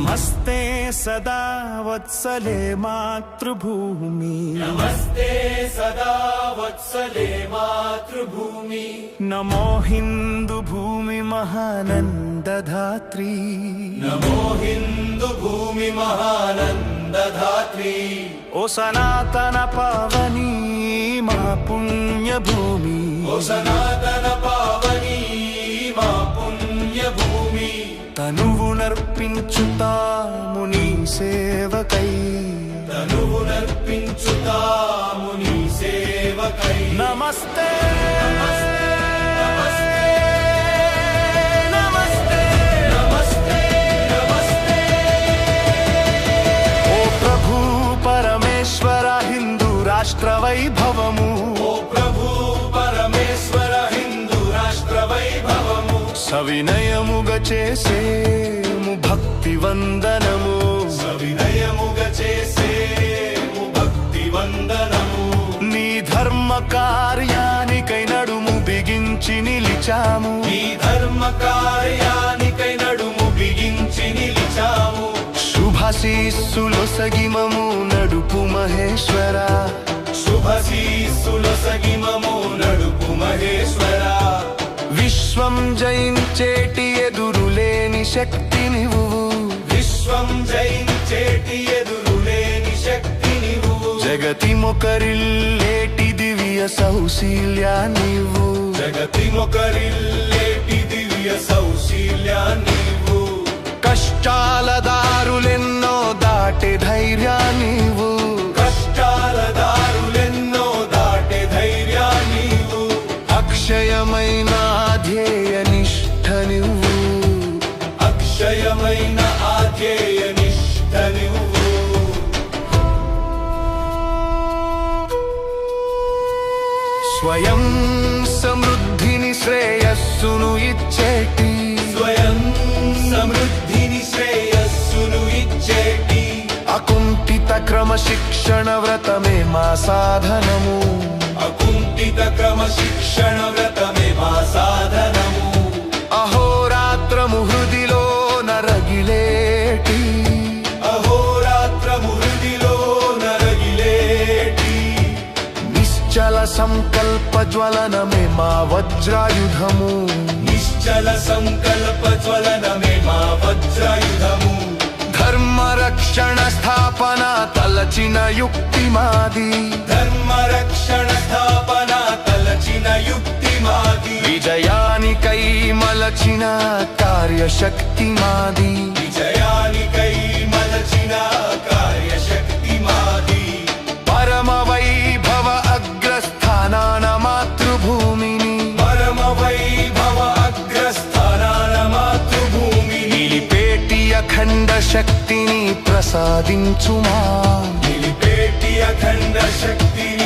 नमस्ते सदा वत्सले मातृभूमि नमस्ते सदा वत्सले मातृभूमि नमो हिन्दुभूमि महानन्दधात्री नमो हिन्दुभूमि महानन्दधात्री ओ सनातन पावनी मा पुण्यभूमि ओ सनातन पावनी मा पुण्यभूमि तनुवुनर्पिंचुता मुनि सेवकै तनुवुनर्पिंचुता मुनि सेवकै नमस्ते రాష్ట్ర వైభవము ఓ ప్రభు పరమేశ్వర హిందూ రాష్ట్ర వైభవము సవినయముగా చేసేము భక్తి వందనము సవినయముగా చేసేము భక్తి వందనము నీ ధర్మ కార్యానికై నడుము బిగించి నిలిచాము నీ ధర్మ కార్యానికై నడుము బిగించి నిలిచాము శుభాశీస్సులొసగిమము నడుపు మహేశ్వర శుభాశీస్సులొసగిమము నడుపు మహేశ్వర విశ్వం జయించేటి ఎదురులేని శక్తి నీవు విశ్వం జయించేటి ఎదురులేని శక్తి నీవు జగతి మొకరిల్లేటి దివ్య సౌశీల్యా నీవు జగతి మొకరిల్లేటి దివ్య సౌశీల్యా నీవు కష్టాల దారులెన్నో దాటే ధైర్యా నీవు కష్టాల దారులెన్నో దాటే ధైర్యా నీవు అక్షయమైన ధ్యేయ నిష్ఠ నువ్వు అక్షయమైన ఆధ్యేయ నిష్ఠ నువ్వు స్వయం సమృద్ధిని శ్రేయస్సును ఇచ్చేటి స్వయం సమృద్ధిని శ్రేయస్సును ఇచ్చేటి అకుంఠిత క్రమశిక్షణ వ్రతమే మా సాధనము అకుంఠిత క్రమశిక్షణ వ్రతమే మా సాధనము అహోరాత్రము హృదిలో నరగిలేటి అహోరాత్రము హృదిలో నరగిలేటి నిశ్చల సంకల్ప జ్వలనమే మా వజ్రాయుధము నిశ్చల సంకల్ప జ్వలనమే మా వజ్రాయుధము ధర్మ రక్షణ స్థాపన తలచిన యుక్తి మాది ధర్మ రక్షణ స్థాపన తలచిన యుక్తి మాది విజయానికై మలచిన కార్యశక్తి మాది విజయానికై మలచిన కార్యశక్తి మాది పరమ వైభవ అగ్రస్థానాన మాతృభూమిని పరమ వైభవ అగ్రస్థానాన మాతృభూమిని నిలిపేటి అఖండ శక్తిని ప్రసాదించుమా నిలిపేటి అఖండ శక్తిని